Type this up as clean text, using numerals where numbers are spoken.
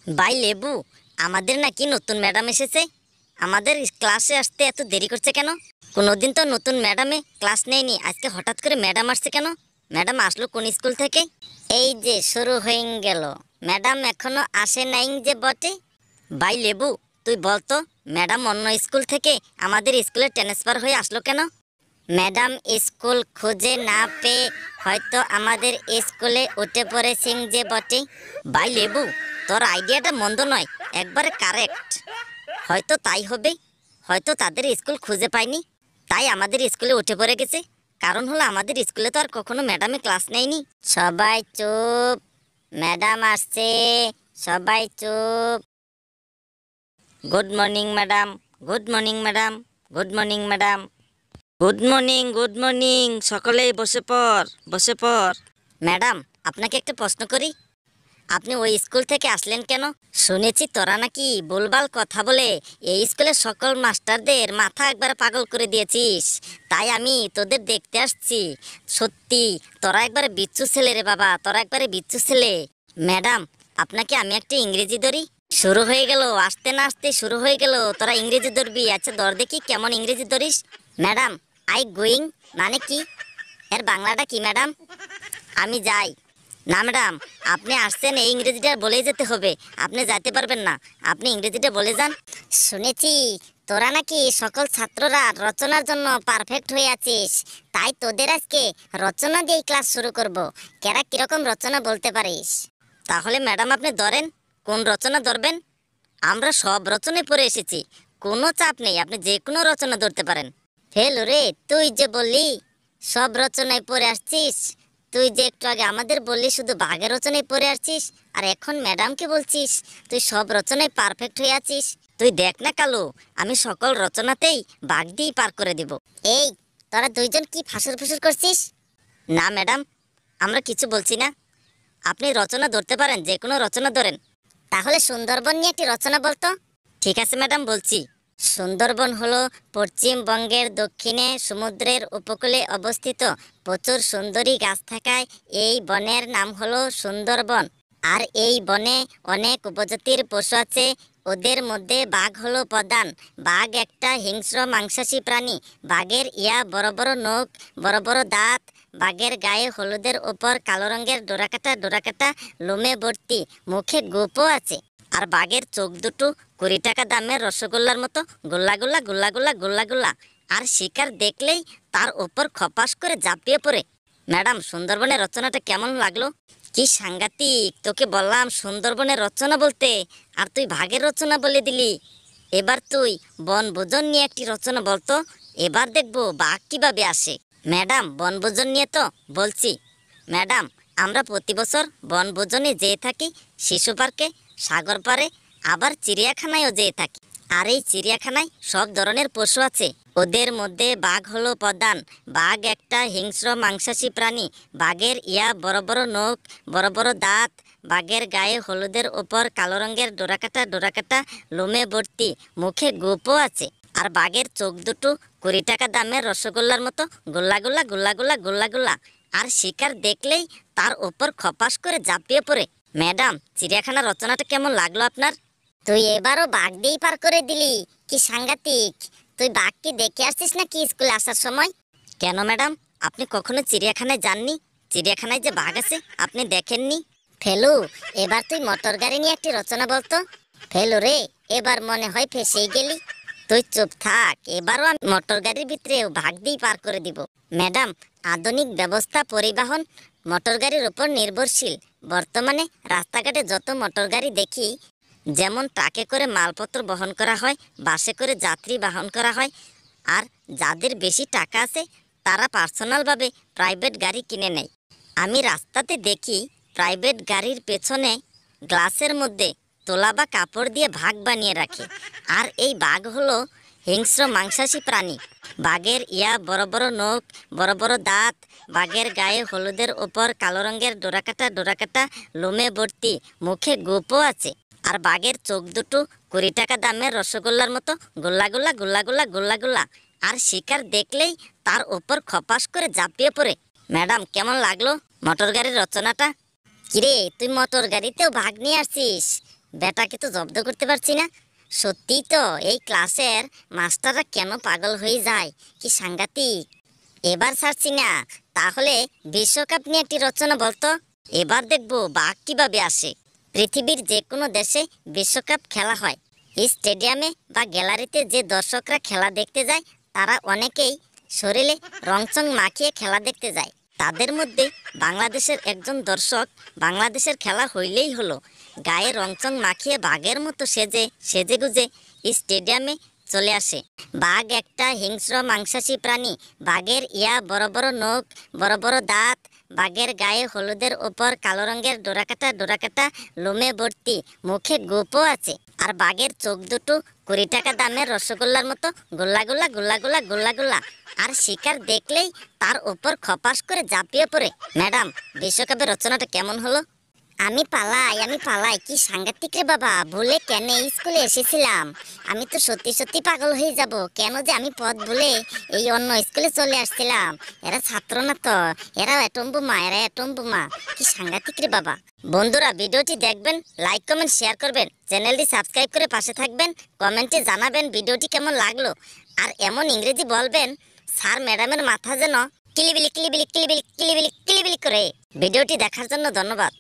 ভাই লেবু, আমাদের নাকি নতুন ম্যাডাম এসেছে। আমাদের ক্লাসে আসতে এত দেরি করছে কেন? কোনোদিন তো নতুন ম্যাডামে ক্লাস নেয়নি, আজকে হঠাৎ করে ম্যাডাম আসছে কেন? ম্যাডাম আসলো কোন স্কুল থেকে? এই যে শুরু হয়ে গেল, ম্যাডাম এখনো আসে নাই যে বটে। ভাই লেবু, তুই বলতো, ম্যাডাম অন্য স্কুল থেকে আমাদের স্কুলে ট্রান্সফার হয়ে আসলো কেন? ম্যাডাম স্কুল খুঁজে না পেয়ে হয়তো আমাদের স্কুলে উঠে পড়েছেন যে বটে। ভাই লেবু, তোর আইডিয়াটা মন্দ নয়, একবারে কারেক্ট। হয়তো তাই হবে, হয়তো তাদের স্কুল খুঁজে পায়নি, তাই আমাদের স্কুলে উঠে পড়ে গেছে। কারণ হলো আমাদের স্কুলে তো আর কখনো ম্যাডামে ক্লাস নেয়নি। সবাই চুপ, ম্যাডাম আসছে, সবাই চুপ। Good morning madam, good morning madam, good morning madam. Good morning, good morning, সকলেই বসে পড়, বসে পড়। ম্যাডাম, আপনাকে একটা প্রশ্ন করি, আপনি ওই স্কুল থেকে আসলেন কেন? শুনেছি তোরা নাকি ভুলভাল কথা বলে এই স্কুলের সকল মাস্টারদের মাথা একবার পাগল করে দিয়েছিস, তাই আমি তোদের দেখতে আসছি। সত্যি তোরা একবারে বিচ্ছু ছেলে রে বাবা, তোরা একবারে বিচ্ছু ছেলে। ম্যাডাম, আপনাকে আমি একটা ইংরেজি ধরি? শুরু হয়ে গেল, আসতে না আসতে শুরু হয়ে গেল, তোরা ইংরেজি ধরবি? আচ্ছা ধর দেখি, কেমন ইংরেজি ধরিস। ম্যাডাম, আই গোয়িং মানে কি? এর বাংলাটা কি ম্যাডাম? আমি যাই। না ম্যাডাম, আপনি আসছেন, এই ইংরেজিটা বলেই যেতে হবে, আপনি যাইতে পারবেন না, আপনি ইংরেজিটা বলে যান। শুনেছি তোরা নাকি সকল ছাত্ররা রচনার জন্য পারফেক্ট হয়ে আছিস, তাই তোদের আজকে রচনা দিয়ে ক্লাস শুরু করব। কেরা কিরকম রচনা বলতে পারিস? তাহলে ম্যাডাম আপনি ধরেন, কোন রচনা ধরবেন? আমরা সব রচনায় পড়ে এসেছি, কোনো চাপ নেই, আপনি যে কোনো রচনা ধরতে পারেন। ফেলু রে, তুই যে বললি সব রচনায় পড়ে আসছিস, তুই যে একটু আগে আমাদের বললি শুধু বাঘের রচনায় পড়ে আসছিস, আর এখন ম্যাডামকে বলছিস তুই সব রচনায় পারফেক্ট হয়ে আছিস। তুই দেখ না কালু, আমি সকল রচনাতেই বাঘ দিয়েই পার করে দেব। এই, তোরা দুইজন কি ফাঁসুর ফুসুর করছিস? না ম্যাডাম, আমরা কিছু বলছি না, আপনি রচনা ধরতে পারেন, যে কোনো রচনা ধরেন। তাহলে সুন্দরবন নিয়ে একটি রচনা বলতো। ঠিক আছে ম্যাডাম, বলছি। সুন্দরবন হলো পশ্চিমবঙ্গের দক্ষিণে সমুদ্রের উপকূলে অবস্থিত প্রচুর সুন্দরী গাছ থাকায় এই বনের নাম হলো সুন্দরবন। আর এই বনে অনেক উপজাতির পশু আছে, ওদের মধ্যে বাঘ হলো প্রধান। বাঘ একটা হিংস্র মাংসাশী প্রাণী। বাঘের বড় বড় নখ, বড় বড় দাঁত, বাঘের গায়ে হলুদের ওপর কালো রঙের ডোরাকাটা ডোরাকাটা লোমে ভর্তি, মুখে গোপও আছে। আর বাঘের চোখ দুটো 20 টাকা দামের রসগোল্লার মতো গোল্লা গোল্লা গোল্লা গোল্লা গোল্লা গোল্লা। আর শিকার দেখলেই তার ওপর খপাস করে ঝাঁপিয়ে পড়ে। ম্যাডাম, সুন্দরবনের রচনাটা কেমন লাগলো? কি সাংঘাতিক, তোকে বললাম সুন্দরবনের রচনা বলতে, আর তুই বাঘের রচনা বলে দিলি। এবার তুই বনভোজন নিয়ে একটি রচনা বলতো, এবার দেখবো বাঘ কিভাবে আসে। ম্যাডাম, বনভোজন নিয়ে তো বলছি। ম্যাডাম, আমরা প্রতি বছর বনভোজনে যেয়ে থাকি, শিশু পার্কে, সাগর পাড়ে, আবার চিড়িয়াখানায়ও যেয়ে থাকি। আর এই চিড়িয়াখানায় সব ধরনের পশু আছে, ওদের মধ্যে বাঘ হলো প্রধান। বাঘ একটা হিংস্র মাংসাশী প্রাণী। বাঘের বড় বড় নখ, বড় বড় দাঁত, বাঘের গায়ে হলুদের ওপর কালো রঙের ডোরাকাটা ডোরাকাটা লোমে ভর্তি, মুখে গোপও আছে। আর বাঘের চোখ দুটো 20 টাকা দামের রসগোল্লার মতো গোল্লা গোল্লা গোল্লা গোল্লা গোল্লা গোল্লা। আর শিকার দেখলেই তার ওপর খপাস করে ঝাঁপিয়ে পড়ে। ম্যাডাম, চিড়িয়াখানা রচনাটা কেমন লাগলো আপনার? তুই এবারও বাঘ দিয়েই পার করে দিলি, কি সাংঘাতিক। তুই বাঘ কি দেখে আসছিস নাকি স্কুলে আসার সময়? কেন ম্যাডাম, আপনি কখনো চিড়িয়াখানায় যাননি? চিড়িয়াখানায় যে বাঘ আছে আপনি দেখেননি? ফেলু, এবার তুই মোটর গাড়ি নিয়ে একটি রচনা বলতো। ফেলু রে, এবার মনে হয় ফেসেই গেলি। তুই চুপ থাক, এবারও আমি মোটর গাড়ির ভিতরেও ভাগ দিয়ে পার করে দিব। ম্যাডাম, আধুনিক ব্যবস্থা পরিবহন মোটর গাড়ির উপর নির্ভরশীল। বর্তমানে রাস্তাঘাটে যত মোটর গাড়ি দেখি, যেমন ট্রাকে করে মালপত্র বহন করা হয়, বাসে করে যাত্রী বহন করা হয়, আর যাদের বেশি টাকা আছে তারা পার্সোনালভাবে প্রাইভেট গাড়ি কিনে নেয়। আমি রাস্তাতে দেখি প্রাইভেট গাড়ির পেছনে গ্লাসের মধ্যে তোলা বা কাপড় দিয়ে ভাগ বানিয়ে রাখে। আর এই বাঘ হলো হিংস্র মাংসাশী প্রাণী। বাঘের বড় বড় নখ, বড় বড় দাঁত, বাঘের গায়ে হলুদের ওপর কালো রঙের ডোরাকাটা ডোরাকাটা লোমে ভর্তি, মুখে গোপও আছে। আর বাঘের চোখ দুটো 20 টাকা দামের রসগোল্লার মতো গোল্লা গোল্লা গোল্লা গোল্লা গোল্লা গোল্লা। আর শিকার দেখলেই তার ওপর খপাস করে ঝাঁপিয়ে পড়ে। ম্যাডাম, কেমন লাগলো মোটর গাড়ির রচনাটা? কিরে, তুই মোটর গাড়িতেও ভাগ নিয়ে আসছিস? বেটাকে তো জব্দ করতে পারছি না। সত্যিই তো এই ক্লাসের মাস্টাররা কেন পাগল হয়ে যায়, কি সাংঘাতিক। এবার ছাড়ছি না, তাহলে বিশ্বকাপ নিয়ে একটি রচনা বলতো। এবার দেখবো বাঘ কিভাবে আসে। পৃথিবীর যে কোনো দেশে বিশ্বকাপ খেলা হয়। এই স্টেডিয়ামে বা গ্যালারিতে যে দর্শকরা খেলা দেখতে যায় তারা অনেকেই শরীরে রংচং মাখিয়ে খেলা দেখতে যায়। তাদের মধ্যে বাংলাদেশের একজন দর্শক বাংলাদেশের খেলা হইলেই হলো গায়ে রংচং মাখিয়ে বাঘের মতো সেজেগুজে স্টেডিয়ামে চলে আসে। বাঘ একটা হিংস্র মাংসাশী প্রাণী। বাঘের বড় বড় নখ, বড় বড় দাঁত। বাঘের গায়ে হলুদের ওপর কালো রঙের ডোরাকাটা লোমে ভর্তি, মুখে গোপও আছে। আর বাঘের চোখ দুটো 20 টাকা দামের রসগোল্লার মতো গোল্লা। আর শিকার দেখলেই তার ওপর খপাস করে ঝাঁপিয়ে পড়ে। ম্যাডাম, বিশ্বকাপের রচনাটা কেমন হলো? আমি পালাই, কি সাংঘাতিক রে বাবা, ভুলে কেন এই স্কুলে এসেছিলাম। আমি তো সত্যি পাগল হয়ে যাব, কেন যে আমি পথ ভুলে এই অন্য স্কুলে চলে আসছিলাম। এরা ছাত্র না তো, এরা অ্যাটম বোমা, কি সাংঘাতিক রে বাবা। বন্ধুরা, ভিডিওটি দেখবেন, লাইক কমেন্ট শেয়ার করবেন, চ্যানেলটি সাবস্ক্রাইব করে পাশে থাকবেন, কমেন্টে জানাবেন ভিডিওটি কেমন লাগলো। আর এমন ইংরেজি বলবেন স্যার ম্যাডামের মাথা যেন কিলিবিলি করে। ভিডিওটি দেখার জন্য ধন্যবাদ।